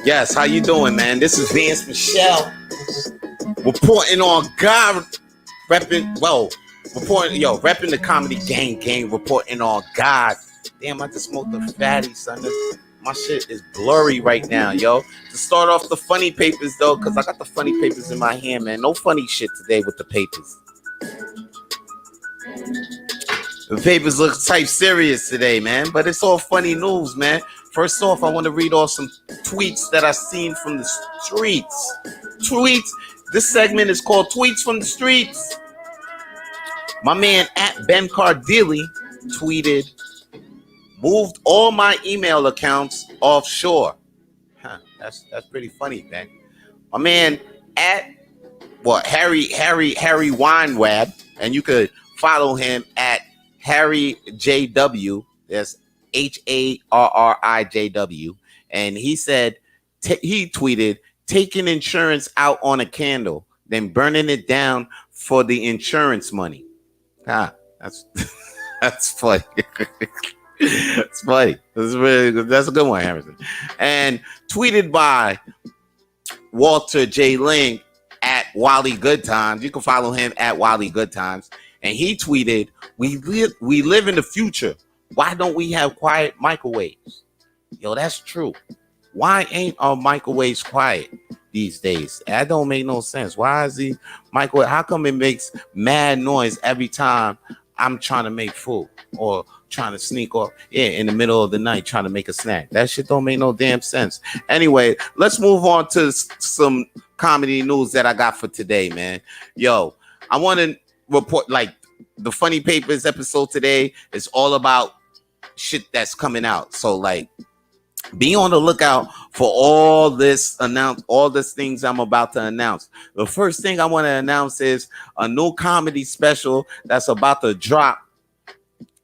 Yes, how you doing, man? This is Vance Michel reporting on God, repping the comedy gang, reporting on God. Damn, I just smoked a fatty, son. My shit is blurry right now, yo. To start off the funny papers, though, because I got the funny papers in my hand, man. No funny shit today with the papers. The papers look type serious today, man, but it's all funny news, man. First off, I want to read off some tweets that I've seen from the streets. Tweets. This segment is called Tweets from the Streets. My man at Ben Cardilli tweeted, moved all my email accounts offshore. That's pretty funny, man. My man at Harry Winewab, and you could follow him at Harry JW. That's HARRIJW. And he said, he tweeted, taking insurance out on a candle, then burning it down for the insurance money. That's funny. It's funny. That's a good one, Harrison. And tweeted by Walter J. Ling at Wally Good Times. You can follow him at Wally Good Times. And he tweeted, we live in the future. Why don't we have quiet microwaves? Yo, that's true. Why ain't our microwaves quiet these days? That don't make no sense. Why is the microwave? How come it makes mad noise every time I'm trying to make food or trying to sneak off in the middle of the night trying to make a snack? That shit don't make no damn sense. Anyway, let's move on to some comedy news that I got for today, man. Yo, I want to report, like, the Funny Papers episode today is all about shit that's coming out. So, like, be on the lookout for all these things I'm about to announce. The first thing I want to announce is a new comedy special that's about to drop.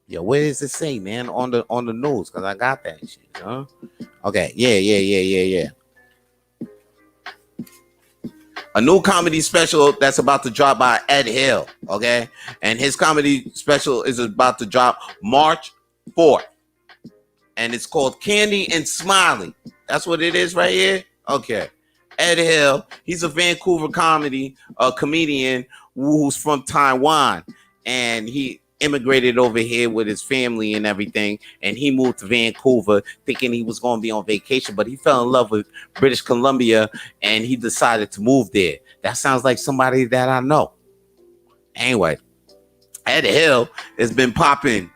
Yo, where does it say, man, on the news? Because I got that shit, huh? Okay, yeah. A new comedy special that's about to drop by Ed Hill, okay? And his comedy special is about to drop March 4th. And it's called Candy and Smiley. That's what it is right here? Okay. Ed Hill, he's a Vancouver comedian who's from Taiwan. And he immigrated over here with his family and everything, and he moved to Vancouver thinking he was going to be on vacation, but he fell in love with British Columbia and he decided to move there. That sounds like somebody that I know. Anyway, Ed Hill has been popping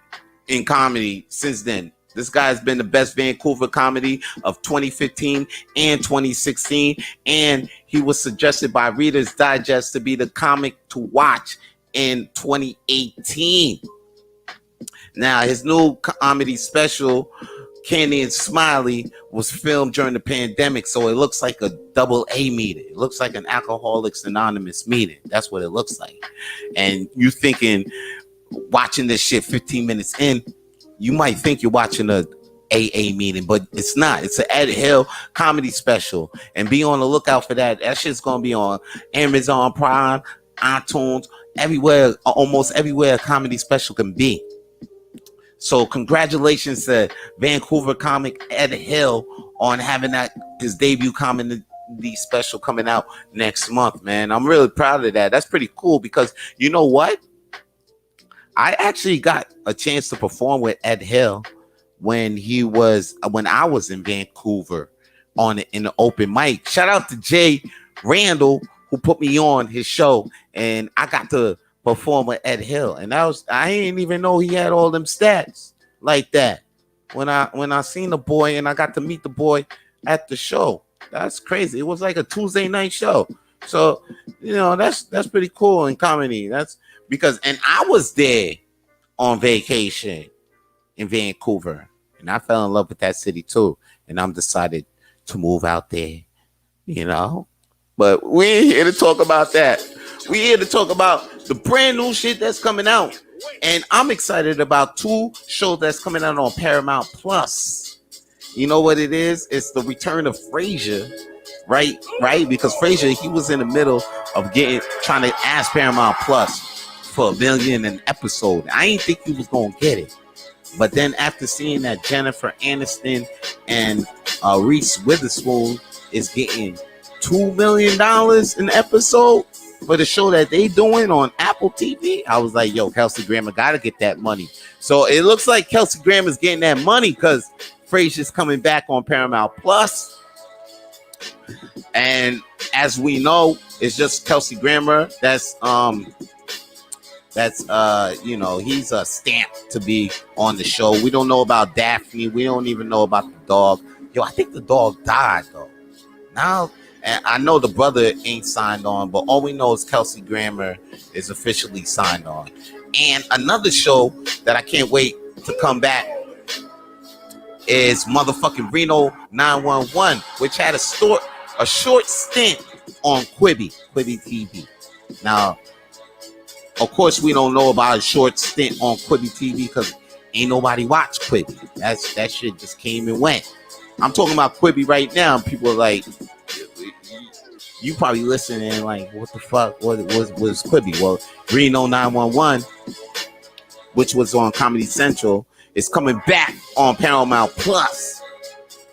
in comedy since then. This guy's been the best Vancouver comedy of 2015 and 2016, and he was suggested by Reader's Digest to be the comic to watch in 2018. Now, his new comedy special, Candy and Smiley, was filmed during the pandemic, so it looks like a double A meeting. It looks like an Alcoholics Anonymous meeting. That's what it looks like. And you thinking, watching this shit 15 minutes in, you might think you're watching a AA meeting, but it's not. It's an Ed Hill comedy special, and be on the lookout for that. That shit's gonna be on Amazon Prime, iTunes, everywhere, almost everywhere a comedy special can be. So congratulations to Vancouver comic Ed Hill on having his debut comedy special coming out next month, man. I'm really proud of that. That's pretty cool because you know what? I actually got a chance to perform with Ed Hill when I was in Vancouver in the open mic. Shout out to Jay Randall who put me on his show, and I got to perform with Ed Hill, and I didn't even know he had all them stats like that. When I seen the boy and I got to meet the boy at the show, that's crazy. It was like a Tuesday night show, so you know that's pretty cool in comedy. That's because, and I was there on vacation in Vancouver, and I fell in love with that city too, and I'm decided to move out there, you know. But we ain't here to talk about that. We here to talk about the brand new shit that's coming out. And I'm excited about two shows that's coming out on Paramount Plus. You know what it is? It's the return of Frasier, right? Because Frasier, he was in the middle of trying to ask Paramount Plus for $1 million an episode. I didn't think he was going to get it. But then after seeing that Jennifer Aniston and Reese Witherspoon is getting $2 million an episode for the show that they doing on Apple TV. I was like, yo, Kelsey Grammer gotta get that money. So it looks like Kelsey Grammer's getting that money because Frasier's coming back on Paramount Plus. And as we know, it's just Kelsey Grammer. That's you know, he's a stamp to be on the show. We don't know about Daphne. We don't even know about the dog. Yo, I think the dog died though. Now, and I know the brother ain't signed on, but all we know is Kelsey Grammer is officially signed on. And another show that I can't wait to come back is motherfucking Reno 911, which had a short stint on Quibi TV. Now, of course, we don't know about a short stint on Quibi TV because ain't nobody watched Quibi. That shit just came and went. I'm talking about Quibi right now. And people are like, you probably listening like, what the fuck? What was Quibi? Well, Reno 911, which was on Comedy Central, is coming back on Paramount Plus,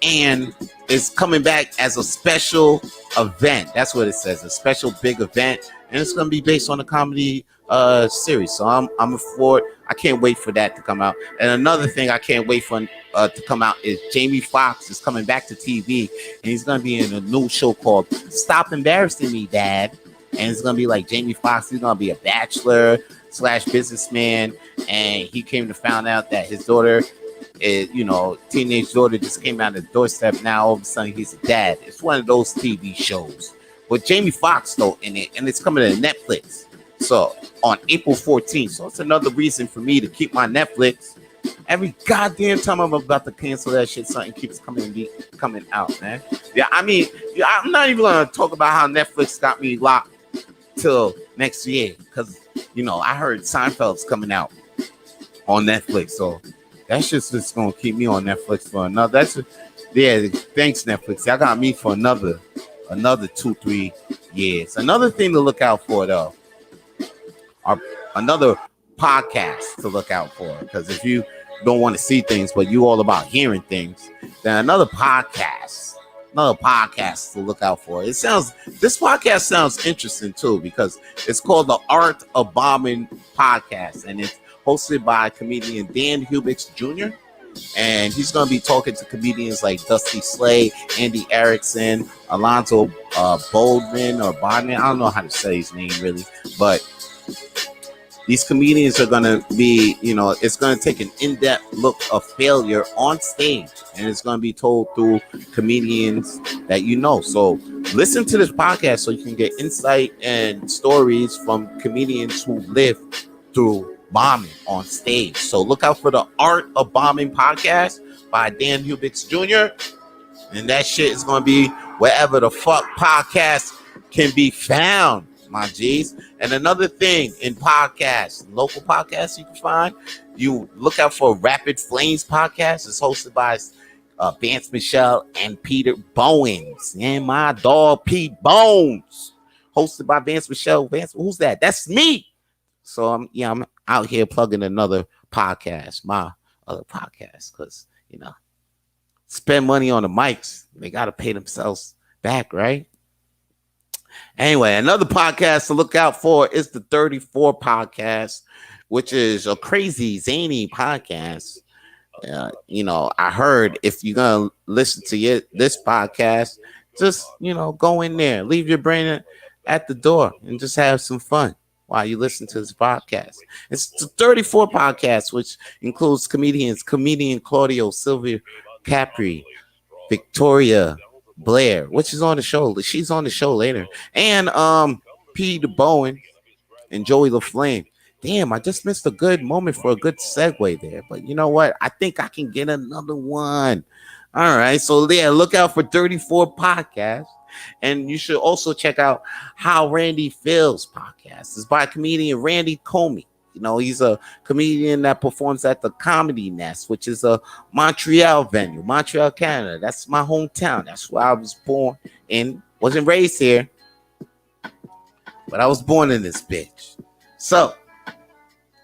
and it's coming back as a special event. That's what it says, a special big event, and it's gonna be based on a comedy series. So I'm for it. I can't wait for that to come out. And another thing I can't wait for to come out is Jamie Foxx is coming back to TV, and he's gonna be in a new show called Stop Embarrassing Me, Dad. And it's gonna be like Jamie Foxx. He's gonna be a bachelor / businessman, and he came to find out that his daughter is, you know, teenage daughter just came out of the doorstep. Now all of a sudden he's a dad. It's one of those TV shows with Jamie Foxx though in it, and it's coming to Netflix. So on April 14th. So it's another reason for me to keep my Netflix. Every goddamn time I'm about to cancel that shit, something keeps coming out, man. Yeah, I mean, I'm not even gonna talk about how Netflix got me locked till next year, because you know I heard Seinfeld's coming out on Netflix, so that's just gonna keep me on Netflix for another. Thanks Netflix. Y'all got me for another 2-3 years. Another thing to look out for though, or another podcast to look out for, because if you don't want to see things but you all about hearing things, then another podcast to look out for. This podcast sounds interesting too, because it's called the Art of Bombing podcast, and it's hosted by comedian Dan Hubix Jr. And he's going to be talking to comedians like Dusty Slay, Andy Erickson, Alonzo Bodman or Bodman. I don't know how to say his name really, but these comedians are going to be, you know, it's going to take an in-depth look of failure on stage, and it's going to be told through comedians that you know. So listen to this podcast so you can get insight and stories from comedians who live through bombing on stage. So look out for the Art of Bombing podcast by Dan Hubix Jr. And that shit is going to be wherever the fuck podcasts can be found, my G's. And another thing in podcasts, local podcasts you can find, you look out for Rapid Flames podcast. It's hosted by Vance Michel and Peter Bowens. And my dog Pete Bones. Hosted by Vance Michel. Vance, who's that? That's me. So I'm out here plugging another podcast, my other podcast, because you know, spend money on the mics, they got to pay themselves back, right? Anyway, another podcast to look out for is the 34 podcast, which is a crazy zany podcast. You know, I heard if you're gonna listen to this podcast, just, you know, go in there, leave your brain at the door, and just have some fun while you listen to this podcast. It's the 34 podcast, which includes comedian Claudio Silvia Capri, Victoria Blair, which is on the show. She's on the show later. And Peter Bowen and Joey LaFlame. Damn, I just missed a good moment for a good segue there. But you know what? I think I can get another one. All right. So yeah, look out for 34 podcasts. And you should also check out How Randy Feels podcast. It's by comedian Randy Comey. You know, he's a comedian that performs at the Comedy Nest, which is a Montreal venue, Montreal, Canada. That's my hometown. That's where I was born and wasn't raised here, but I was born in this bitch. So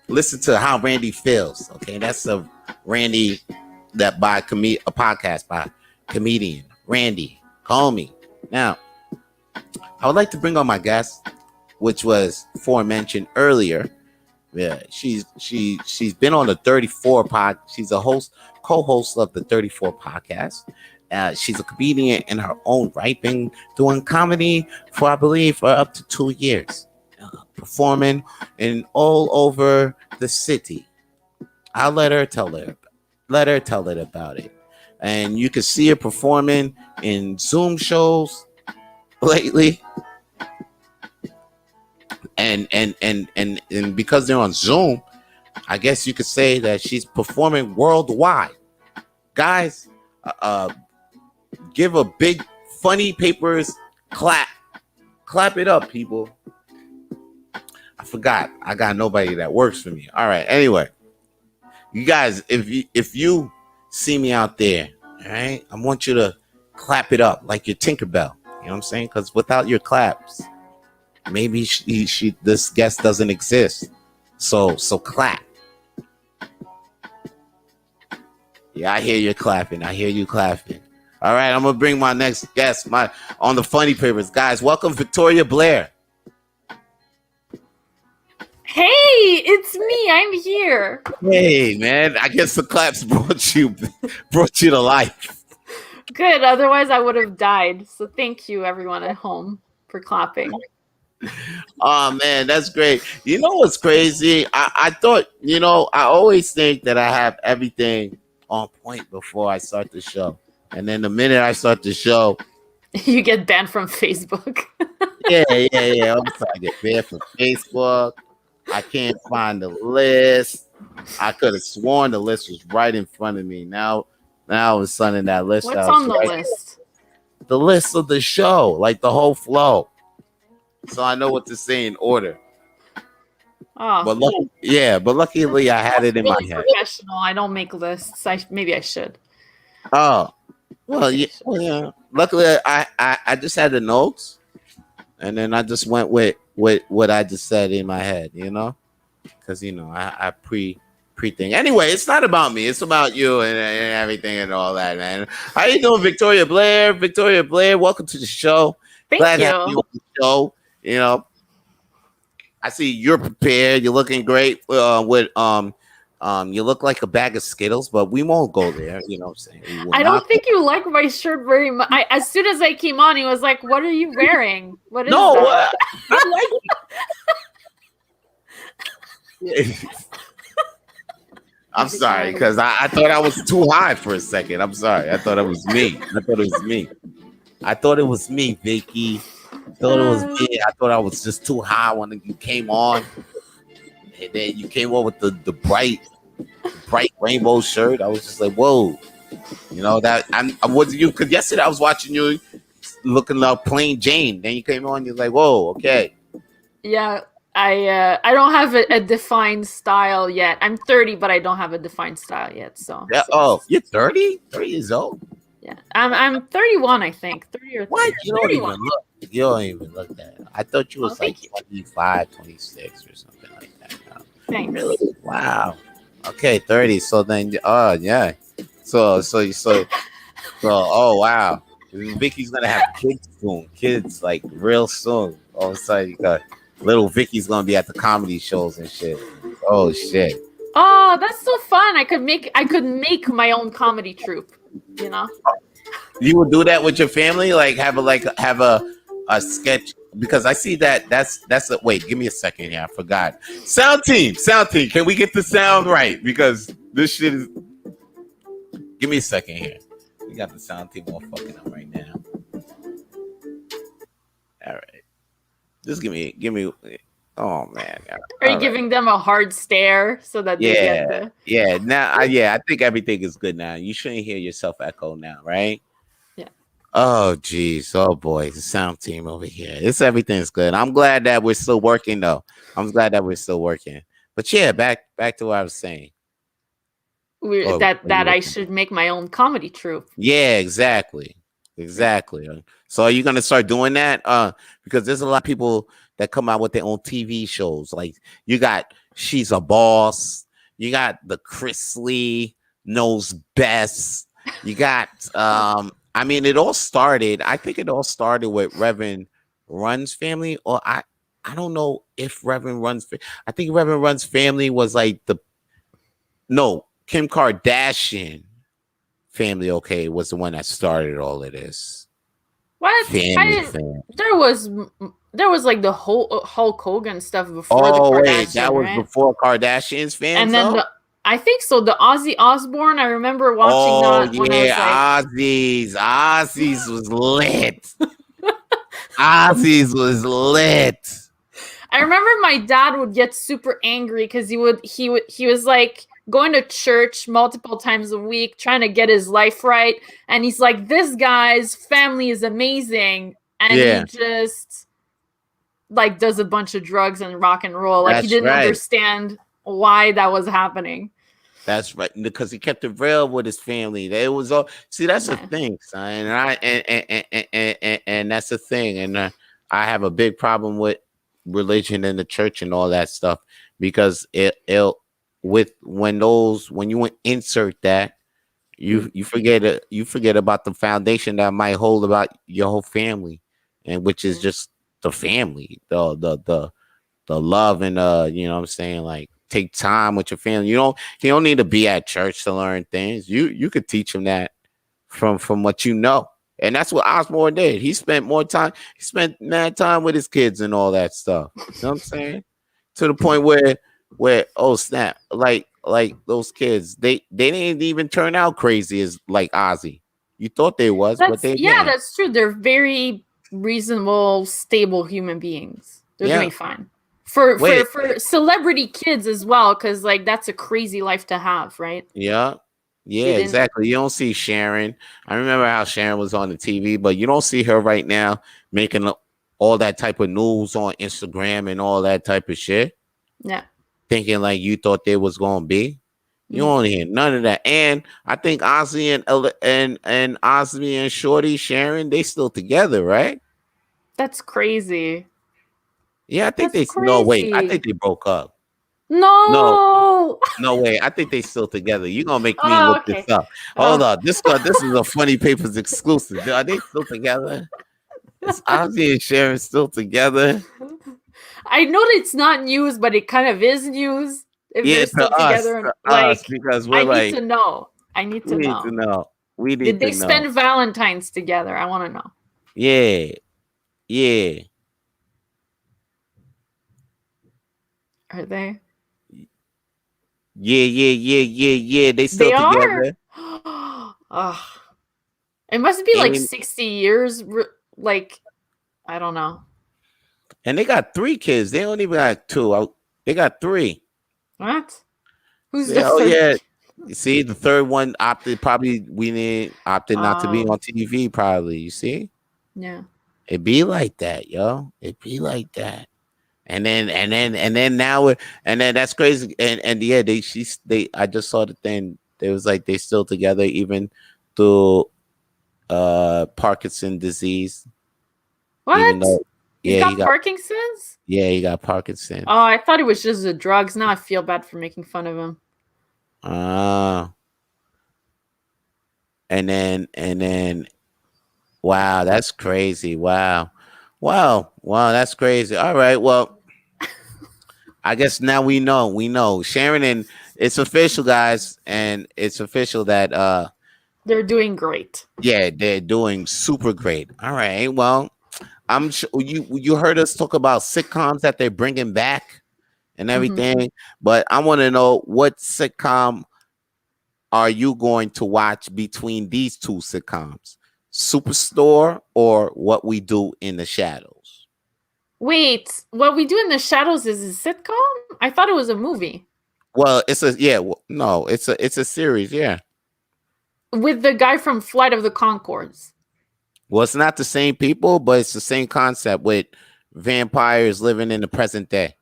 listen to How Randy Feels. Okay, that's a Randy that by a podcast by comedian Randy Comey. Now, I would like to bring on my guest, which was aforementioned earlier. Yeah, she's been on the 34 pod. She's a co-host of the 34 podcast. She's a comedian in her own right, been doing comedy for I believe for up to 2 years, performing in all over the city. I'll let her tell it about it, and you can see her performing in Zoom shows lately. And because they're on Zoom, I guess you could say that she's performing worldwide. Guys, give a big funny papers clap it up, people. I forgot I got nobody that works for me. All right, anyway, you guys, if you see me out there, all right, I want you to clap it up like your Tinkerbell. You know what I'm saying? Because without your claps, maybe this guest doesn't exist. So clap. Yeah, I hear you clapping. All right, I'm gonna bring my next guest on the funny papers. Guys, welcome Victoria Blair. Hey, it's me. I'm here. Hey, man. I guess the claps brought you to life. Good. Otherwise, I would have died. So thank you, everyone at home, for clapping. Oh man, that's great. You know what's crazy? I thought, I always think that I have everything on point before I start the show. And then the minute I start the show, you get banned from Facebook. Yeah. I'm trying to get banned from Facebook. I can't find the list. I could have sworn the list was right in front of me. Now all of a sudden that list. What's on the list? The list of the show, like the whole flow. So I know what to say in order. Oh, but luckily I had it in my head. Professional. I don't make lists. Maybe I should. Oh, well, yeah. Luckily, I just had the notes, and then I just went with what I just said in my head, because I pre-think. Anyway, it's not about me; it's about you and everything and all that, man. How you doing, Victoria Blair? Victoria Blair, welcome to the show. Glad to have you on the show. I see you're prepared. You're looking great. You look like a bag of Skittles, but we won't go there. You know what I'm saying? I don't think you like my shirt very much. As soon as I came on, he was like, "What are you wearing? What is that?" I like it. I'm sorry, because I thought I was too high for a second. I'm sorry. I thought it was me. I thought it was me, Vicky. I thought it was me. I thought I was just too high when you came on. And then you came on with the bright rainbow shirt. I was just like, whoa. That I was you, because yesterday I was watching you looking like plain Jane. Then you came on, you're like, whoa, okay. Yeah, I don't have a defined style yet. I'm 30, but I don't have a defined style yet. So yeah. You're 30? 30 years old? Yeah. I'm 31, I think. 30 or 30. What? You don't even look that. I thought you was like 25, 26 or something like that. Thanks. Really? Wow. Okay, 30. So then, yeah. So, oh wow. Vicky's gonna have kids soon. Kids like real soon. All of a sudden, you got little Vicky's gonna be at the comedy shows and shit. Oh shit. Oh, that's so fun. I could make my own comedy troupe. You would do that with your family, like have a sketch, because I see that's wait, give me a second here. I forgot. Sound team, can we get the sound right? Because this shit is. Give me a second here. We got the sound team all fucking up right now. All right, just give me. Oh man, are you giving them a hard stare so that they get the... Yeah. Now, I think everything is good now. You shouldn't hear yourself echo now, right? Yeah. Oh geez, oh boy, the sound team over here. Everything's good. I'm glad that we're still working though. But yeah, back to what I was saying. That I should make my own comedy troupe. Yeah, exactly. So are you gonna start doing that? Because there's a lot of people that come out with their own TV shows. Like you got She's a Boss. You got the Chris Lee Knows Best. You got I mean, it all started. I think it all started with Reverend Run's family, or I don't know if Reverend Run's. I think Reverend Run's family was like the no Kim Kardashian family. Okay, was the one that started all of this What? I family didn't. thing. There was like the whole Hulk Hogan stuff before the Oh wait, that Kardashian, was right? before Kardashians fans And then though. I think so. The Ozzy Osbourne. I remember watching Oh that when I was like, yeah, Ozzy's was lit. Ozzy's was lit. I remember my dad would get super angry because he was like going to church multiple times a week trying to get his life right, and he's like, this guy's family is amazing, and he Yeah, just like does a bunch of drugs and rock and roll. Like he that's didn't right. understand why that was happening. That's right, because he kept it real with his family. They was all see. That's the Yeah. thing, son. And that's the thing. And I have a big problem with religion and the church and all that stuff because it with when you insert that you forget it. You forget about the foundation that might hold about your whole family, and which is just the family, the love and you know what I'm saying, like take time with your family. You don't need to be at church to learn things. You could teach them that from what you know. And that's what Osborne did. He spent more time, he spent mad time with his kids and all that stuff. You know what I'm saying? To the point where oh snap, like those kids, they didn't even turn out crazy as like Ozzy. You thought they was, but they didn't. That's true. They're very reasonable, stable human beings. They're Yeah. doing fine. For Wait. celebrity kids as well, because like that's a crazy life to have, right? Yeah. Yeah, They didn't. exactly. You don't see Sharon. I remember how Sharon was on the TV, but you don't see her right now making all that type of news on Instagram and all that type of shit. Yeah. Thinking like you thought they was gonna be. You Mm. don't hear none of that. And I think Ozzy and Ozzy and Shorty Sharon, they still together, right? That's crazy. Yeah, I think That's no wait. I crazy. think they broke up. No, No. no way. I think they still together. You're gonna make me Oh, look this okay. up. Hold on. This is a funny papers exclusive. Are they still together? Is Ozzy and Sharon still together? I know that it's not news, but it kind of is news if Yeah, they're still together. Like, because we're I need like, to know. I need we to need to know. know. We Did need to they know. spend Valentine's together? I want to know. Yeah, yeah, Are they? yeah. They still They are. together. Ugh. It must be like And 60 years. Like, I don't know. they got 3 kids. They don't even got 2. They got 3. What? Who's Yeah, the oh third? yeah. You see, the third one opted not to be on TV. Probably. You see, Yeah. it be like that, yo. It be like that. And then now and then that's crazy. And yeah, they I just saw the thing. It was like they still together even through Parkinson disease. Even What? though He's yeah, got Parkinson's? he got Parkinson's. Oh, I thought it was just the drugs. Now I feel bad for making fun of him. Ah. And then wow, that's crazy. Wow, that's crazy. All right, well, I guess now we know Sharon, and it's official, guys, and it's official that They're doing great. yeah, they're doing super great. All right, well, I'm sure you heard us talk about sitcoms that they're bringing back and everything, but I want to know what sitcom are you going to watch between these 2 sitcoms, Superstore or What We Do in the Shadows? Wait, What We Do in the Shadows is a sitcom? I thought it was a movie. Well, no, it's a series, yeah. With the guy from Flight of the Conchords. Well, it's not the same people, but it's the same concept with vampires living in the present day.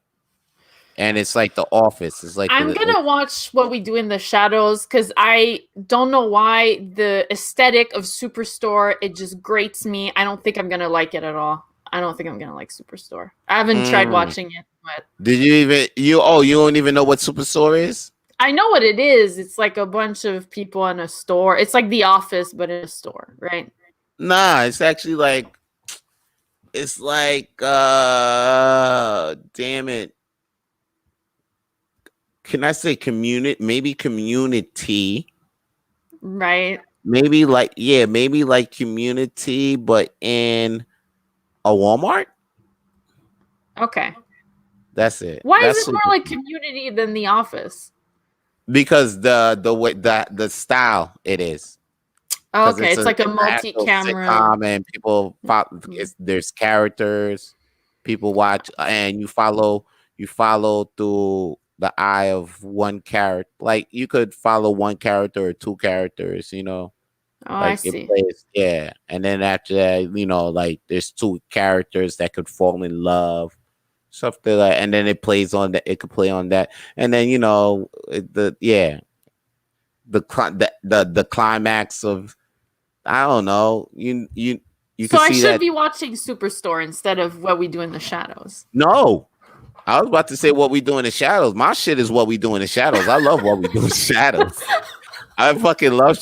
And it's like The Office. It's like I'm gonna watch What We Do in the Shadows because I don't know why the aesthetic of Superstore, it just grates me. I don't think I'm gonna like it at all. I don't think I'm gonna like Superstore. I haven't tried watching it, but Did you even you don't even know what Superstore is? I know what it is. It's like a bunch of people in a store. It's like The Office, but in a store, right? Nah, it's actually like it's like damn it. Can I say community? Maybe community. Right. Maybe like yeah, maybe like community, but in a Walmart. Okay. That's it. Why is That's it more like Community than The Office? because the way the style it is. Because Okay, it's like a it's an actual multi-camera. sitcom and people Mhm. there's characters people watch and you follow through the eye of one character, like you could follow one character or two characters, Oh, I like it see. plays, yeah, and then after that, like there's two characters that could fall in love, stuff like that, and then it plays on that, it could play on that, and then the yeah the climax of, I don't know. You So can I see should that. be watching Superstore instead of What We Do in the Shadows. No, I was about to say What We Do in the Shadows. My shit is What We Do in the Shadows. I love What We Do in the Shadows. I fucking love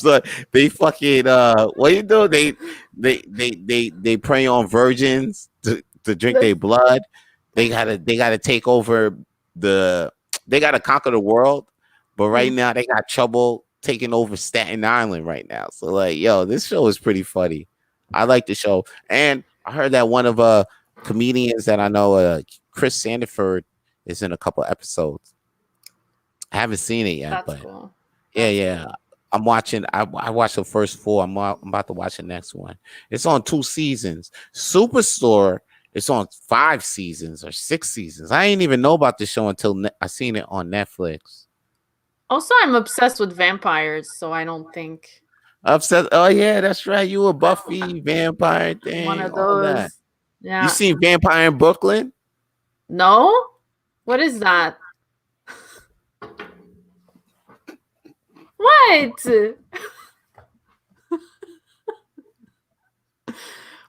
they fucking what you do? They prey on virgins to drink their blood. They gotta take over the they gotta conquer the world. But right Mm. now they got trouble taking over Staten Island right now. So like, yo, this show is pretty funny. I like the show. And I heard that one of comedians that I know, Chris Sandiford, is in a couple episodes. I haven't seen it yet, That's but cool. yeah, That's yeah. cool. I'm watching. I watched the first four. I'm about to watch the next one. It's on 2 seasons. Superstore. It's on 5 seasons or 6 seasons. I ain't even know about the show until I seen it on Netflix. Also, I'm obsessed with vampires, so I don't think Upset. Oh yeah, that's right. You a Buffy vampire I'm one thing, of all that. those. You Yeah. seen Vampire in Brooklyn? No? What is that? What?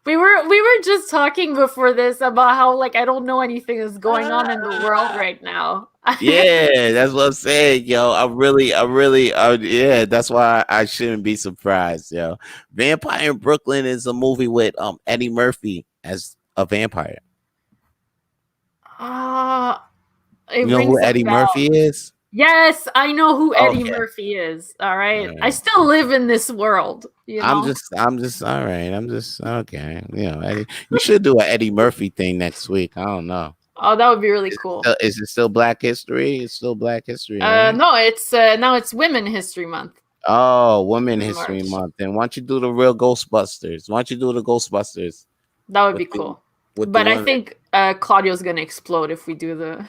We were just talking before this about how like I don't know anything that's going on in the world right now. Yeah, that's what I'm saying, yo. Yeah, that's why I shouldn't be surprised, yo. Vampire in Brooklyn is a movie with Eddie Murphy as a vampire. Ah, it You know who rings a Eddie Murphy bell. is? Yes, I know who Eddie Okay. Murphy is. All right. I Alright. still live in this world, you know? I'm just all right. I'm just okay. Eddie, you should do an Eddie Murphy thing next week. I don't know. Oh, that would be really cool. Is it still Black History? It's still Black History, right? No, it's now it's Women History Month Oh, Women in History March. Month. Then why don't you do the real Ghostbusters? Why don't you do the Ghostbusters That would with be the cool. with the But I women? think Claudio's gonna explode if we do the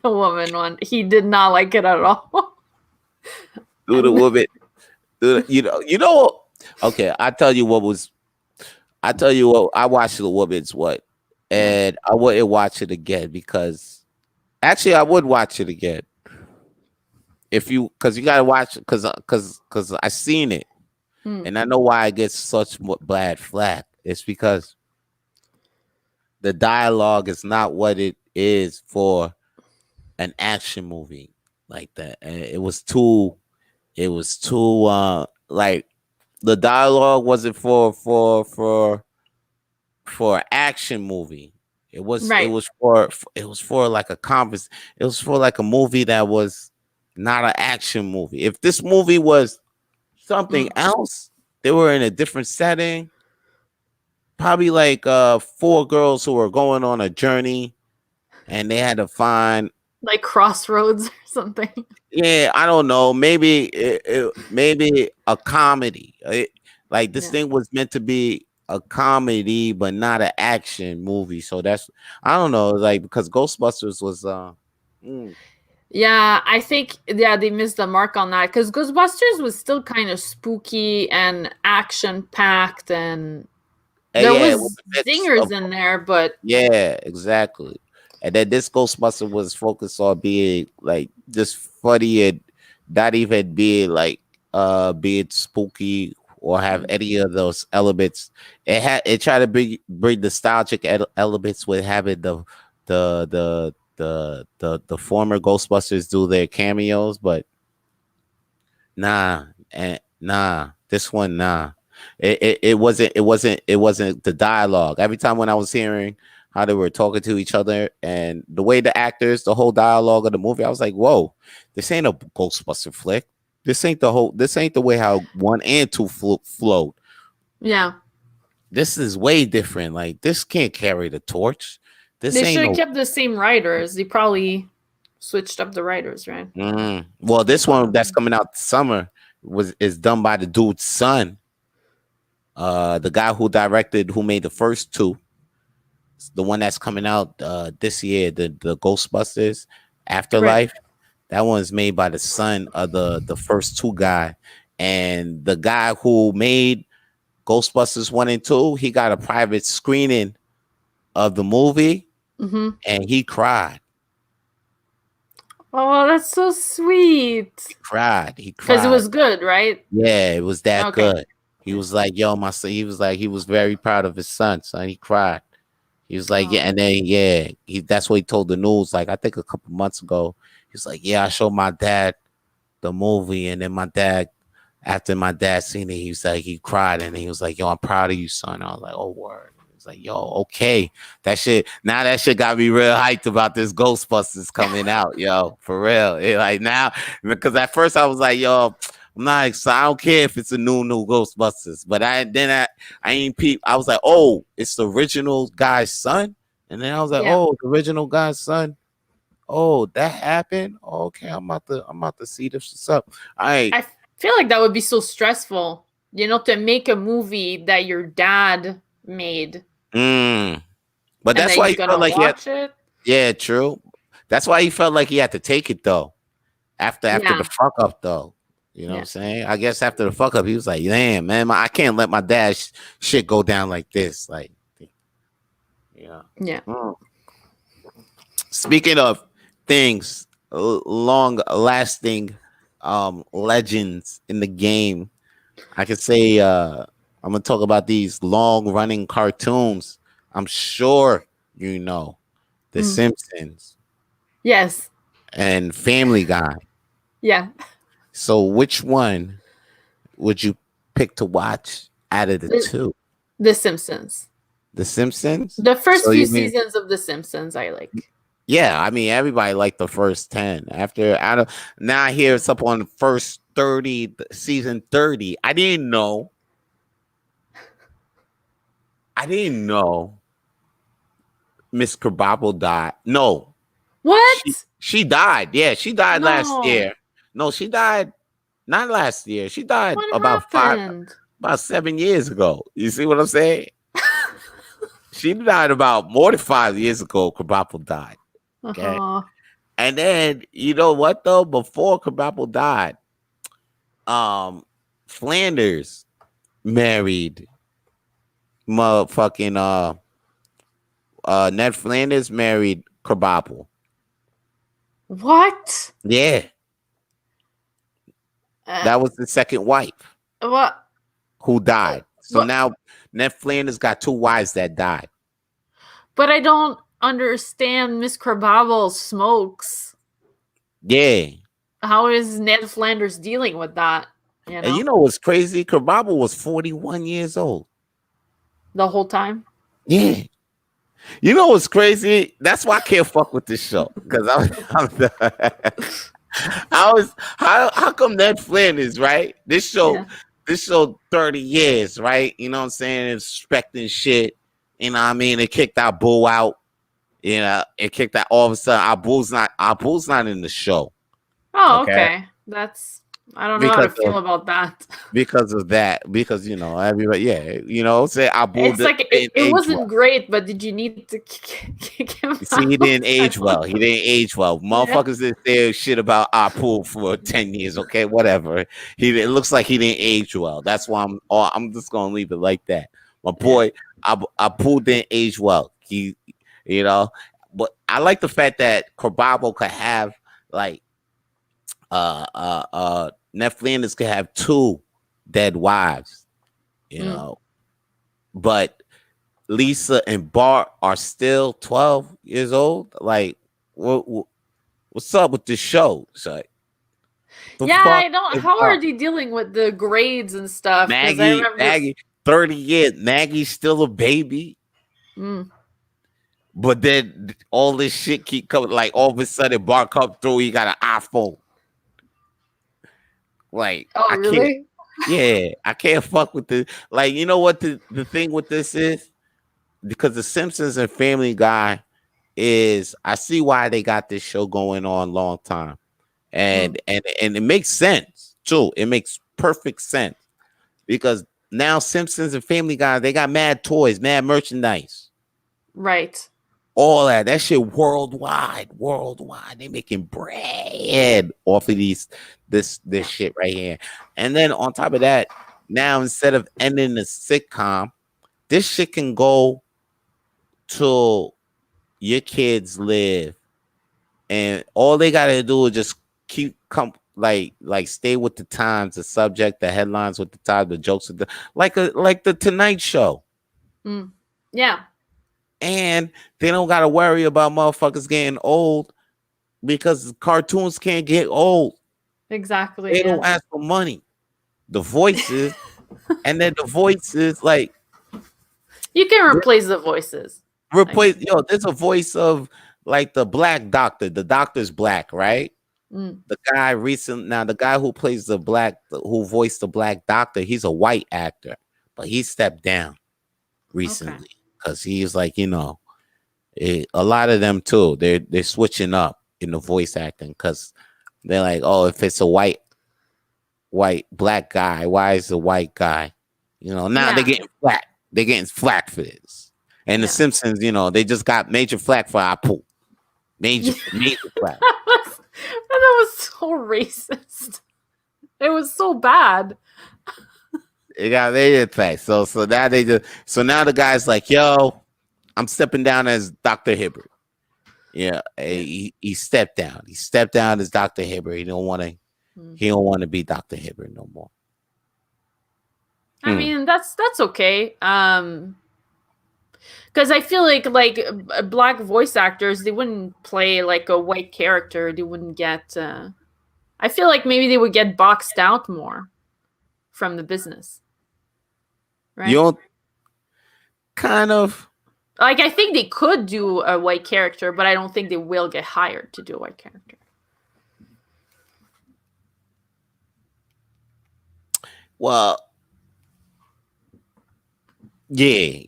the woman one. He did not like it at all. Do the And woman. You know. Okay, I tell you what. I watched the woman's what, yeah. and I wouldn't watch it again because actually I would watch it again if you because you gotta watch it because I seen it Hmm. and I know why I get such bad flack. It's because the dialogue is not what it is for an action movie like that. And it was too like the dialogue wasn't for an action movie. It Right. was for like a converse. It was for like a movie that was not an action movie. If this movie was something Mm. else, they were in a different setting. Probably like four girls who were going on a journey and they had to find, Like Crossroads or something. yeah, I don't know, maybe a comedy. Like this Yeah. thing was meant to be a comedy, but not an action movie. So that's, I don't know, like because Ghostbusters was mm, Yeah, I think they missed the mark on that because Ghostbusters was still kind of spooky and action packed, and there yeah, with was the bits zingers of, in there, but yeah, exactly. And then this Ghostbuster was focused on being like just funny and not even being like being spooky or have any of those elements. It tried to bring nostalgic elements with having the former Ghostbusters do their cameos, but nah, this one nah. It wasn't the dialogue. Every time when I was hearing how they were talking to each other and the way the actors, the whole dialogue of the movie, I was like, whoa, this ain't a Ghostbuster flick. This ain't the way how one and two flowed. Yeah. This is way different. Like this can't carry the torch. This They ain't should have no. kept the same writers. They probably switched up the writers, right? Well, this one that's coming out this summer is done by the dude's son. The guy who made the first two. The one that's coming out this year, the Ghostbusters Afterlife. Right. That one's made by the son of the first two guy. And the guy who made Ghostbusters 1 and 2, he got a private screening of the movie and he cried. Oh, that's so sweet. He cried. Because it was good, right? Yeah, it was that good. He was like, yo, my son. He was like, he was very proud of his son. Son, he cried. He was like, yeah, and then that's what he told the news. Like, I think a couple months ago, he was like, yeah, I showed my dad the movie, and then my dad, after my dad seen it, he was like, he cried, and he was like, yo, I'm proud of you, son. I was like, oh word. He was like, yo, okay, that shit got me real hyped about this Ghostbusters coming out, yo, for real. Like now, because at first I was like, yo, I'm not excited. I don't care if it's a new Ghostbusters, but I ain't peep. I was like, oh, it's the original guy's son, and then I was like, oh, the original guy's son. Oh, that happened. Okay, I'm about to see this up. I feel like that would be so stressful, to make a movie that your dad made. But that's why he felt like Yeah, true. That's why he felt like he had to take it though. After the fuck up though. You know what I'm saying? I guess after the fuck up, he was like, damn, man, I can't let my dad's shit go down like this. Like, yeah. Yeah. Speaking of things, long-lasting legends in the game, I could say I'm going to talk about these long-running cartoons. I'm sure you know. The Simpsons. Yes. And Family Guy. Yeah. So which one would you pick to watch out of the two? The Simpsons. The Simpsons? The first few seasons of The Simpsons I like. Yeah, I mean everybody liked the first 10. Now here it's up on the first 30, season 30. I didn't know Miss Krabappel died. No. What? She died. Yeah, she died last year. No, she died not last year. She died about 7 years ago. You see what I'm saying? She died about more than 5 years ago. Krabappel died. Okay. And then you know what though? Before Krabappel died, Flanders married motherfucking Ned Flanders married Krabappel. What? Yeah. That was the second wife. What? Who died. So now Ned Flanders got two wives that died. But I don't understand Miss Krabappel smokes. Yeah. How is Ned Flanders dealing with that? And you know what's crazy? Krabappel was 41 years old. The whole time? Yeah. You know what's crazy? That's why I can't fuck with this show. Because how come Ned Flanders, right? This show 30 years, right? You know what I'm saying? Expecting shit. You know what I mean? It kicked our Boo out. You know, it kicked out all of a sudden. Our Boo's not in the show. Oh, okay. I don't know how to feel about that. Because of that. Because, everybody, say our Boo. It's like it wasn't great, but did you need to kick him See, he didn't age well. Motherfuckers didn't say shit about Apu for 10 years, okay? Whatever. It looks like he didn't age well. That's why I'm just going to leave it like that. My boy, Apu didn't age well. But I like the fact that Krabappel could have, like, Ned Flanders could have two dead wives, but Lisa and Bart are still 12 years old. Like, what's up with this show? So, The Yeah, fuck I don't. is How up? are they dealing with the grades and stuff? Because I Maggie, remember. Maggie, 30 years. Maggie's still a baby. Mm. But then all this shit keep coming. Like all of a sudden, Bart come through. He got an iPhone. Like Oh, I can't. really? Yeah, I can't fuck with this. Like you know what the thing with this is because the Simpsons and Family Guy is. I see why they got this show going on long time, Mm. and it makes sense too. It makes perfect sense because now Simpsons and Family Guy they got mad toys, mad merchandise. Right. All that shit worldwide. They making bread off of this shit right here. And then on top of that, now instead of ending the sitcom, this shit can go to your kids live, and all they gotta do is just keep like stay with the times, the subject, the headlines with the times, the jokes with the like the Tonight Show. Mm. Yeah. And they don't gotta worry about motherfuckers getting old because cartoons can't get old. Exactly. They Yeah. don't ask for money. The voices, and then the voices like You can replace the voices. replace. Yo, there's a voice of like the black doctor. The doctor's black, right? Mm. The guy the guy who plays who voiced the black doctor, he's a white actor, but he stepped down recently because he's like, a lot of them too. They're switching up in the voice acting because they're like, oh, if it's a white black guy, why is the white guy? Now they're getting flack. They're getting flack for this. And the Simpsons, they just got major flack for our pool. Major flack. that was so racist. It was so bad. It got major flack. So now the guy's like, yo, I'm stepping down as Dr. Hibbert. Yeah, he stepped down. He stepped down as Dr. Hibbert. He don't want to be Dr. Hibbert no more. I mean, that's okay. Because I feel like black voice actors, they wouldn't play like a white character. They wouldn't get. I feel like maybe they would get boxed out more from the business. Right. You don't kind of. Like, I think they could do a white character, but I don't think they will get hired to do a white character. Well, yeah.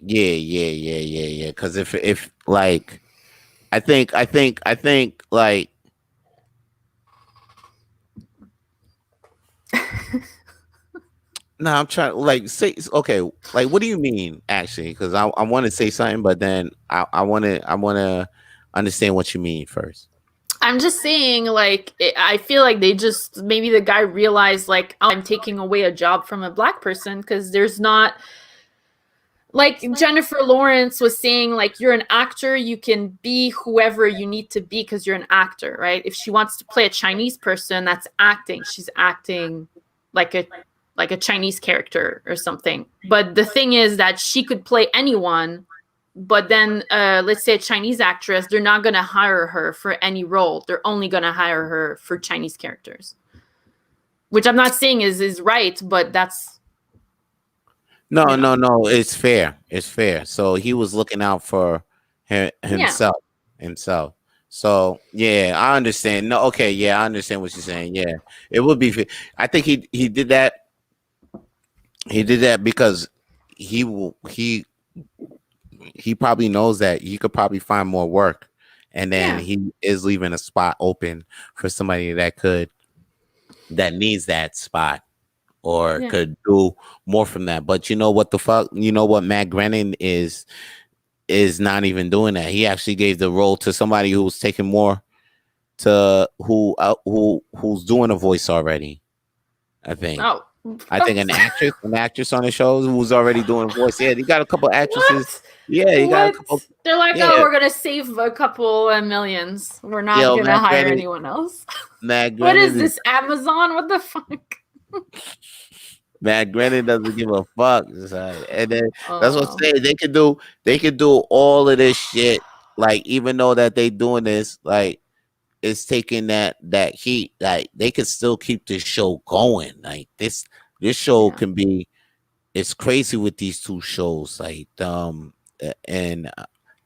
Because if like, I think like. No, I'm trying like say okay. Like, what do you mean actually? Because I want to say something, but then I want to understand what you mean first. I'm just saying, like, I feel like they just maybe the guy realized like, oh, I'm taking away a job from a black person because there's not. Like Jennifer Lawrence was saying, like, you're an actor, you can be whoever you need to be because you're an actor, right? If she wants to play a Chinese person, that's acting. She's acting like a Chinese character or something. But the thing is that she could play anyone, but then let's say a Chinese actress, they're not going to hire her for any role. They're only going to hire her for Chinese characters, which I'm not saying is right, but that's. No. It's fair. It's fair. So he was looking out for himself. So yeah, I understand. No, okay, yeah, I understand what you're saying. Yeah, it would be. I think he did that. He did that because he probably knows that he could probably find more work, and then he is leaving a spot open for somebody that needs that spot. Or could do more from that. But you know what the fuck? You know what? Matt Groening is not even doing that. He actually gave the role to somebody who was taking more to who's doing a voice already. I think. Oh. I think an actress on the show who's already doing a voice. Yeah, he got a couple actresses. What? Yeah, he got a couple. They're like, oh, we're gonna save a couple millions. We're not gonna hire anyone else. What is this, Amazon? What the fuck? Matt Groening doesn't give a fuck, and then that's what I'm saying. They could do all of this shit. Like, even though that they doing this, like is taking that heat. Like they can still keep this show going. Like this show Yeah. can be. It's crazy with these two shows. Like and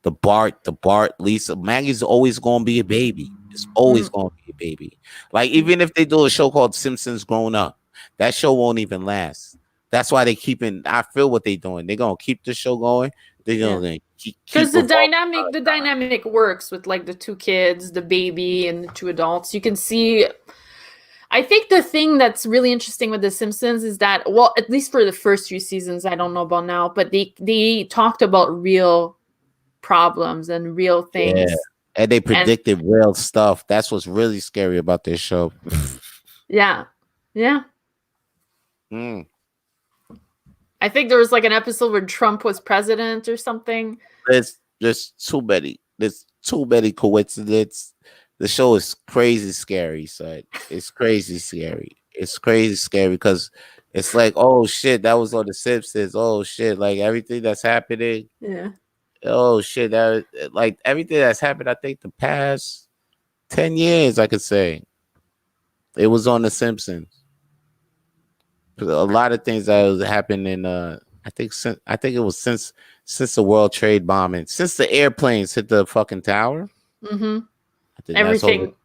the Bart Lisa Maggie's always gonna be a baby. It's always Mm, gonna be a baby. Like even if they do a show called Simpsons Grown Up, that show won't even last. That's why they keeping. I feel what they doing. They're gonna keep the show going. They're yeah. gonna Because keep revolving. the dynamic works with like the two kids, the baby, and the two adults. You can see. I think the thing that's really interesting with The Simpsons is that, well, at least for the first few seasons, I don't know about now, but they talked about real problems and real Yeah, things, and they and predicted real stuff. That's what's really scary about this show. yeah, yeah. Mm. I think there was like an episode where Trump was president or something. There's too many. There's too many coincidences. The show is crazy scary, so it's crazy scary. It's crazy scary because it's like, oh shit, that was on the Simpsons. Oh shit, like everything that's happening. Yeah, Oh shit, that like everything that's happened. I think the past 10 years, I could say it was on the Simpsons. A lot of things that was happening. I think it was since the World Trade bombing, since the airplanes hit the fucking tower. mm-hmm. I think that's over. Everything.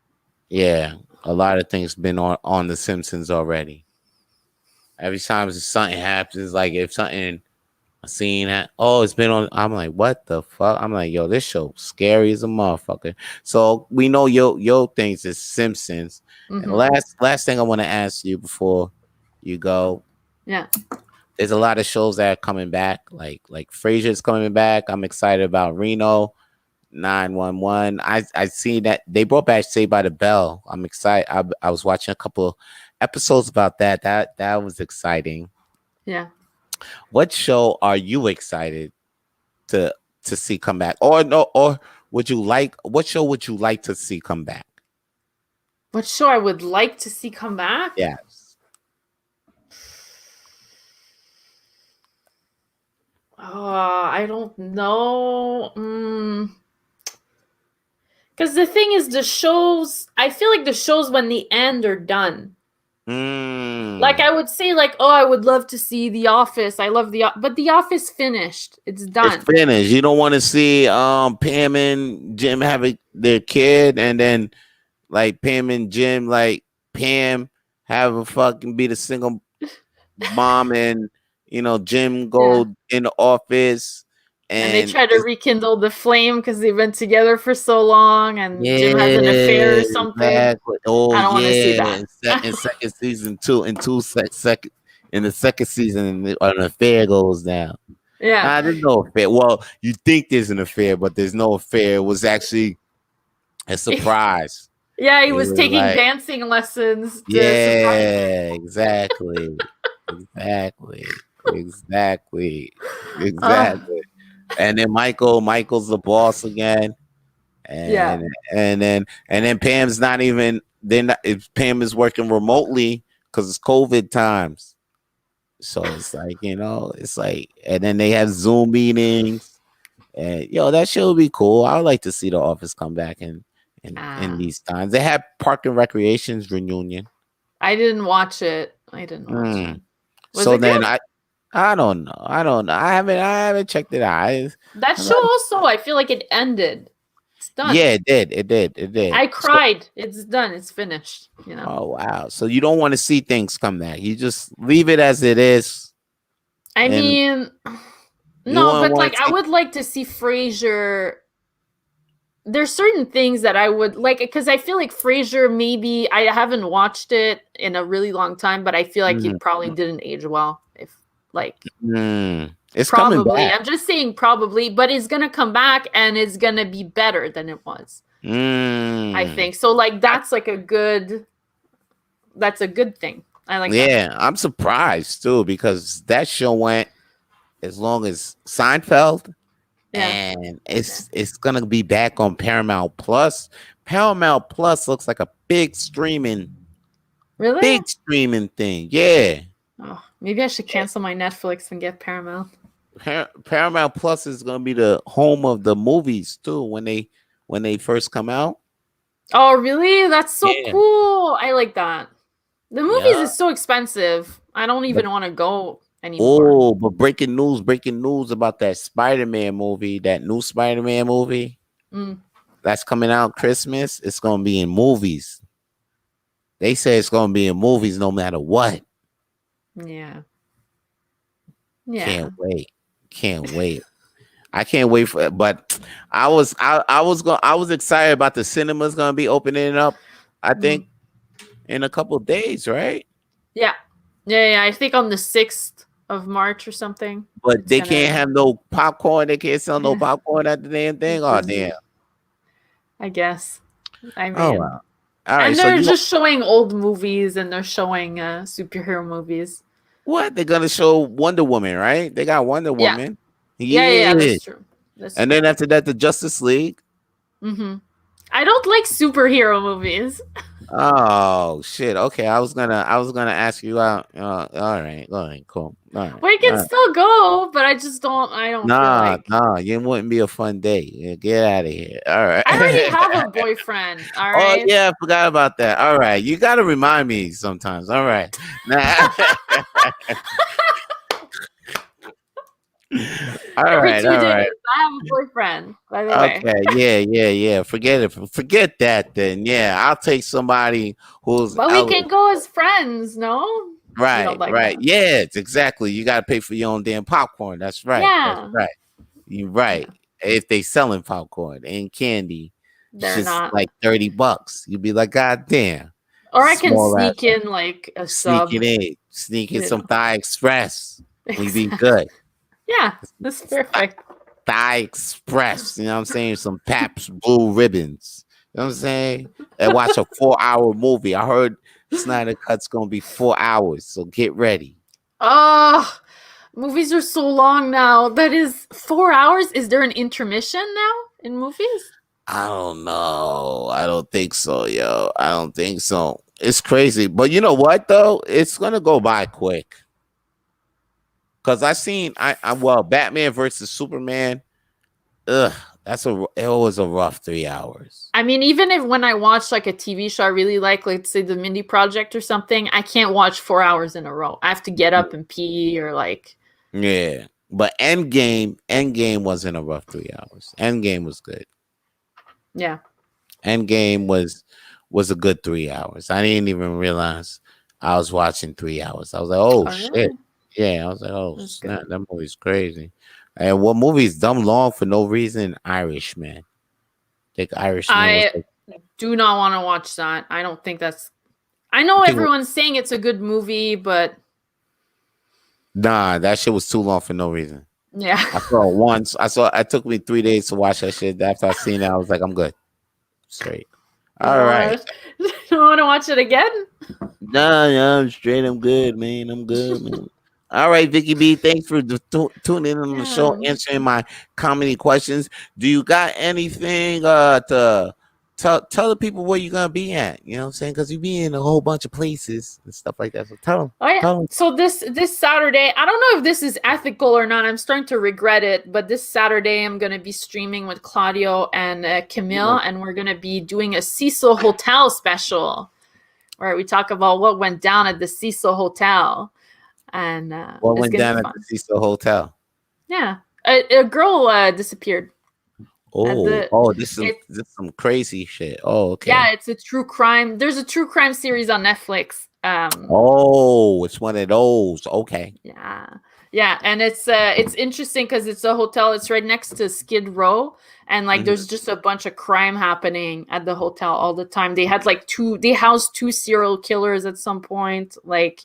Yeah, a lot of things been on the Simpsons already. Every time something happens, like if something I seen that, oh, it's been on. I'm like, what the fuck? I'm like, yo, this show scary as a motherfucker. So we know yo things is Simpsons. And Mm-hmm. last thing I want to ask you before you go, Yeah. there's a lot of shows that are coming back, like Frasier's coming back. I'm excited about Reno 911. I seen that they brought back Saved by the Bell. I'm excited. I was watching a couple episodes about that. That was exciting. Yeah. What show are you excited to see come back? Or no, or would you like what show would you like to see come back? What show I would like to see come back? Yes. I don't know. Because the thing is, the shows, I feel like the shows when they end are done. Like I would say, like, oh, I would love to see The Office. I love but The Office finished. It's done. It's finished. You don't want to see Pam and Jim have their kid, and then like Pam and Jim, like Pam have a fucking be the single mom, and Jim go in the office, And they and try to rekindle the flame because they've been together for so long, and Jim has an affair yeah, or something. exactly. Oh I don't want to see yeah, that. in second season two, second in the second season, an affair goes down. Yeah. There's no affair. Well, you think there's an affair, but there's no affair. It was actually a surprise. Yeah, he It was was taking like, dancing lessons to surprise yeah, exactly, exactly, exactly, Uh, exactly. And then Michael's the boss again, yeah. and then Pam's not even. Then if Pam is working remotely because it's COVID times, so it's like it's like, and then they have Zoom meetings, and that show would be cool. I would like to see The Office come back in these times. They have Park and Recreation's reunion. I didn't watch it. Was So it then good? I don't know. I haven't checked it out. That show also, I feel like it ended. It's done. Yeah, it did. I cried. It's done. It's finished. Oh wow. So you don't want to see things come back. You just leave it as it is. I mean, no, but like I would like to see Frasier. There's certain things that I would like, because I feel like Frasier, maybe I haven't watched it in a really long time, but I feel like it probably didn't age well. If like it's probably, coming back. I'm just saying probably, but it's gonna come back and it's gonna be better than it was. I think so. Like that's a good thing. I like that. Yeah, I'm surprised too, because that show went as long as Seinfeld. Yeah. And it's gonna be back on Paramount Plus. Paramount Plus looks like a big streaming thing. Yeah. Oh, maybe I should cancel my Netflix and get Paramount. Paramount Plus is gonna be the home of the movies too when they first come out. Oh, really? That's so Yeah, cool. I like that. The movies yeah. is so expensive. I don't But even want to go anymore. oh, but breaking news about that Spider-Man movie, that new Spider-Man movie Mm, that's coming out Christmas. It's gonna be in movies. They say it's gonna be in movies no matter what. yeah. Can't Yeah. wait. Can't wait. I can't wait for it. But I was excited about the cinemas gonna be opening up. I Mm. think in a couple days, right? Yeah. Yeah, I think on the 6th of March or something. But It's they can't gonna have no popcorn. They can't sell no popcorn at the damn thing. Oh damn. I guess. I Oh mean, wow. All right. and So they're you just showing old movies and they're showing superhero movies. what? They're gonna show Wonder Woman, right? They got Wonder Yeah. Woman. Yeah, Yeah. that's true. That's And true. then after that, the Justice League. Hmm. I don't like superhero movies. Oh shit. Okay. I was gonna ask you out. All right. All right. Cool. All right. We All can right. still go, but I don't feel Nah, like nah. It wouldn't be a fun day. Yeah, get out of here. All right. I already have a boyfriend, all Oh right? yeah, I forgot about that. All right. You gotta remind me sometimes. All right. Nah. all Every right. 2 All days right. I have a boyfriend, by the way. Okay. Yeah. Yeah. Yeah. Forget it. Forget that. Then. Yeah. I'll take somebody who's But we out. can go as friends, no? You don't Right, like right. that. Yeah, it's exactly. You got to pay for your own damn popcorn. That's right. That's Yeah. right. You're Yeah. right. If they selling popcorn and candy, it's They're just not. like $30. You'd be like, God damn, Or I can small ass. sneak in like a Sneak sub, it in. Sneak in you some know. Thai Express. We be Exactly. good. Yeah, that's perfect. Thai Express. You know what I'm saying? Some Paps Blue Ribbons. You know what I'm saying? And watch a 4-hour movie. I heard Snyder Cut's gonna be 4 hours, so get ready. Oh, movies are so long now. That is 4 hours. Is there an intermission now in movies? I don't know. I don't think so, yo. I don't think so. It's crazy. But you know what though? It's gonna go by quick. Cause I well, Batman versus Superman. Ugh, it was a rough 3 hours. I mean, even if when I watch like a TV show I really like, let's say the Mindy Project or something, I can't watch 4 hours in a row. I have to get up and pee or like, Yeah. But Endgame wasn't a rough 3 hours. Endgame was good. yeah. Endgame was a good 3 hours. I didn't even realize I was watching 3 hours. I was like, oh Oh, shit. really? Yeah, I was like, oh That's snap, good. that movie's crazy. And what movie is dumb long for no reason? Irishman. I think Irishman was I like, do not want to watch that. I don't think that's. I know I think everyone's saying it's a good movie, but nah, that shit was too long for no reason. yeah. I saw it once. It took me 3 days to watch that shit. After I seen it, I was like, I'm good. Straight. You All don't right. want to. Don't want to watch it again. Nah, yeah, I'm straight. I'm good, man. I'm good, man. All right, Vicky B. Thanks for tuning in on the show, Yeah. answering my comedy questions. Do you got anything to tell the people where you're gonna be at? You know what I'm saying? Because you be in a whole bunch of places and stuff like that. So tell them. Oh yeah. Tell them. So this Saturday, I don't know if this is ethical or not. I'm starting to regret it, but this Saturday I'm gonna be streaming with Claudio and Camille, and we're gonna be doing a Cecil Hotel special, where we talk about what went down at the Cecil Hotel, and What it's went gonna down be at the fun. Cecil Hotel? Yeah, a girl disappeared at the. This It, is some crazy shit. Oh, yeah, okay. it's a true crime. There's a true crime series on Netflix. Oh, it's one of those. Okay. Yeah. Yeah, and it's interesting because it's a hotel. It's right next to Skid Row, and like Mhm. there's just a bunch of crime happening at the hotel all the time. They had like they housed two serial killers at some point. Like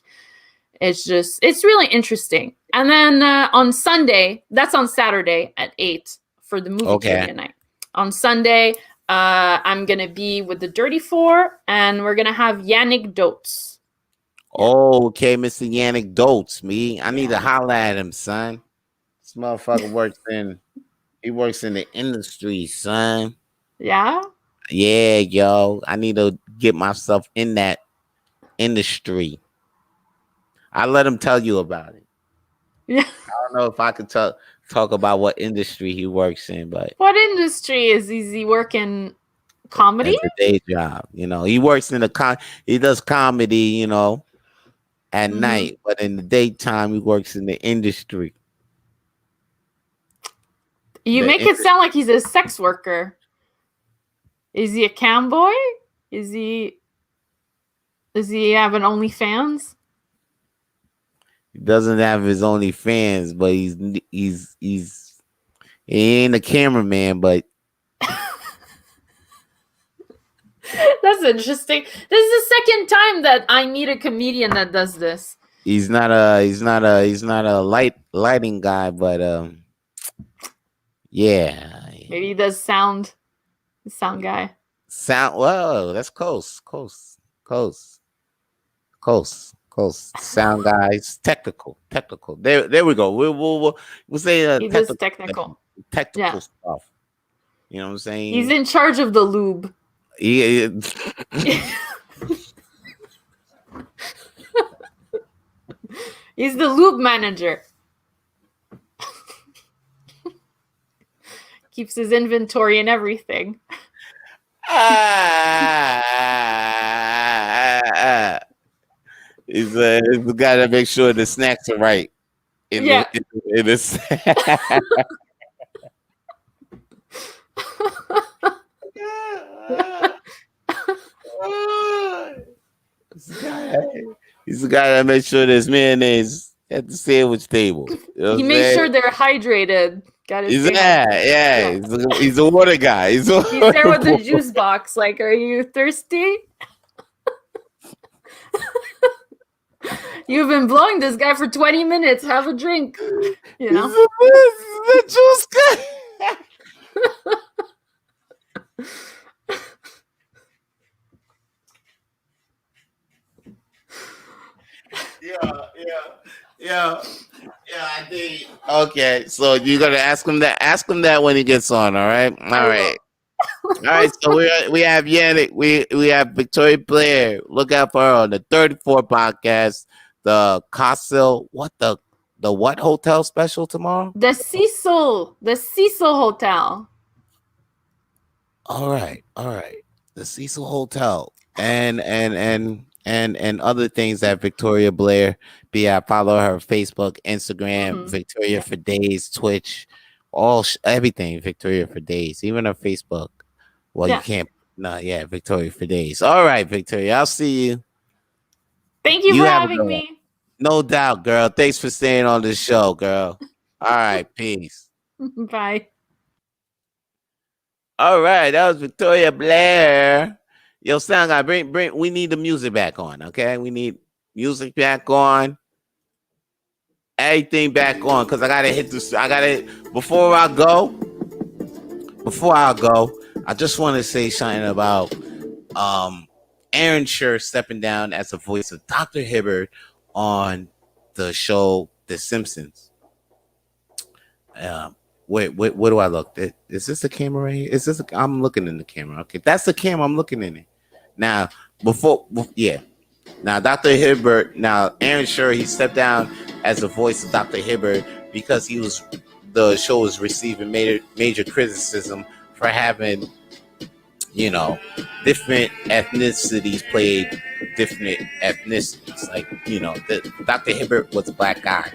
it's really interesting. And then on Sunday, that's on Saturday at 8 for the movie Okay. trivia night. On Sunday, I'm gonna be with the Dirty Four, and we're gonna have Yannick Dotes. Oh, okay, Mr. Yannick Dotes. I need to Yeah. holler at him, son. This motherfucker works in the industry, son. Yeah. Yeah, yo. I need to get myself in that industry. I let him tell you about it. Yeah. I don't know if I could talk about what industry he works in, but What industry is he working Comedy? As a day job. You know, he works in he does comedy, you know, at Mhm. night, but in the daytime he works in the industry. You The make it sound like he's a sex worker. Is he a cam boy? Does he have an OnlyFans? He doesn't have his OnlyFans, but he ain't a cameraman, but That's interesting. This is the second time that I meet a comedian that does this. he's not a lighting guy, but yeah. Maybe he does sound. Sound guy. Sound, whoa, that's coast. Sound guys, technical. There we go. We'll say He does technical. technical stuff. You know what I'm saying? He's in charge of the lube. He, He's the lube manager. Keeps his inventory and everything. He's got to make sure the snacks are right. In this. He's the guy that makes sure there's mayonnaise at the sandwich table. You know he makes sure they're hydrated. He's a water guy. He's there with the juice box. Like, are you thirsty? You've been blowing this guy for 20 minutes. Have a drink. You know? The juice guy. Yeah, I think. Okay, so you're gonna ask him that. Ask him that when he gets on. All right. All right. So we have Yannick. We have Victoria Blair. Look out for her on the 34 podcast. The Castle. What the what hotel special tomorrow? The Cecil Hotel. All right. The Cecil Hotel and other things that Victoria Blair be at. Follow her Facebook, Instagram, Victoria for Days, Twitch, everything Victoria for Days, even her Facebook. Well, you can't. No, Victoria for Days. All right, Victoria, I'll see you. Thank you for having me. No doubt, girl. Thanks for staying on the show, girl. All right, peace. Bye. All right, that was Victoria Blair. Yo, sound guy, bring. We need the music back on, okay? We need music back on. Everything back on, because I gotta hit this. Before I go, I just want to say something about Aaron Schur stepping down as the voice of Dr. Hibbert on the show The Simpsons. Wait, where do I look? Is this the camera right here? I'm looking in the camera. Okay, that's the camera I'm looking in it. Now, Now, Dr. Hibbert, Aaron Schur, he stepped down as the voice of Dr. Hibbert because the show was receiving major criticism for having, different ethnicities played different ethnicities. Like, Dr. Hibbert was a black guy,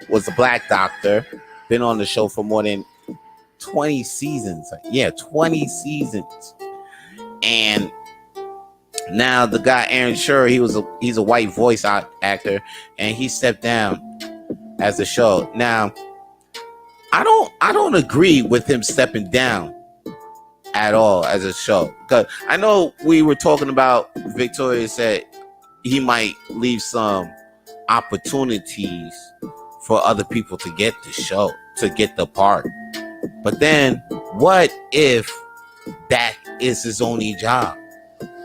was a black doctor, been on the show for more than 20 seasons. 20 seasons. And now the guy Aaron Schur, he's a white voice actor, and he stepped down as the show. Now, I don't agree with him stepping down at all as a show, because I know we were talking about, Victoria said he might leave some opportunities for other people to get the show, to get the part. But then what if that is his only job?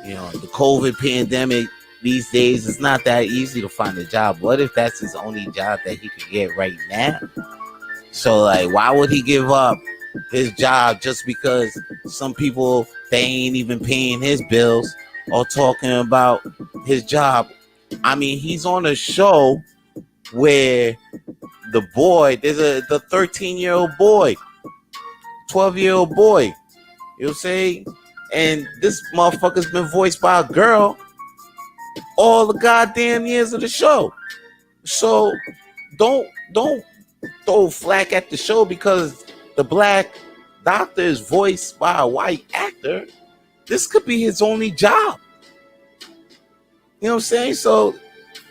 The COVID pandemic these days, it's not that easy to find a job. What if that's his only job that he could get right now? So, like, why would he give up his job just because some people, they ain't even paying his bills or talking about his job? I mean, he's on a show where the boy, there's the 13-year-old boy, 12-year-old boy, you'll say, And this motherfucker's been voiced by a girl all the goddamn years of the show. So don't throw flack at the show because the black doctor is voiced by a white actor. This could be his only job. You know what I'm saying? So,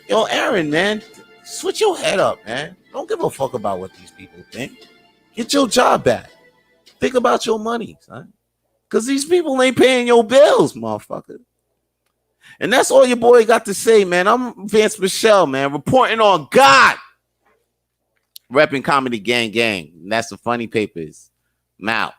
Aaron, man, switch your head up, man. Don't give a fuck about what these people think. Get your job back. Think about your money, son. Because these people ain't paying your bills, motherfucker. And that's all your boy got to say, man. I'm Vance Michel, man, reporting on God. Repping Comedy Gang Gang. And that's the Funny Papers. I'm out.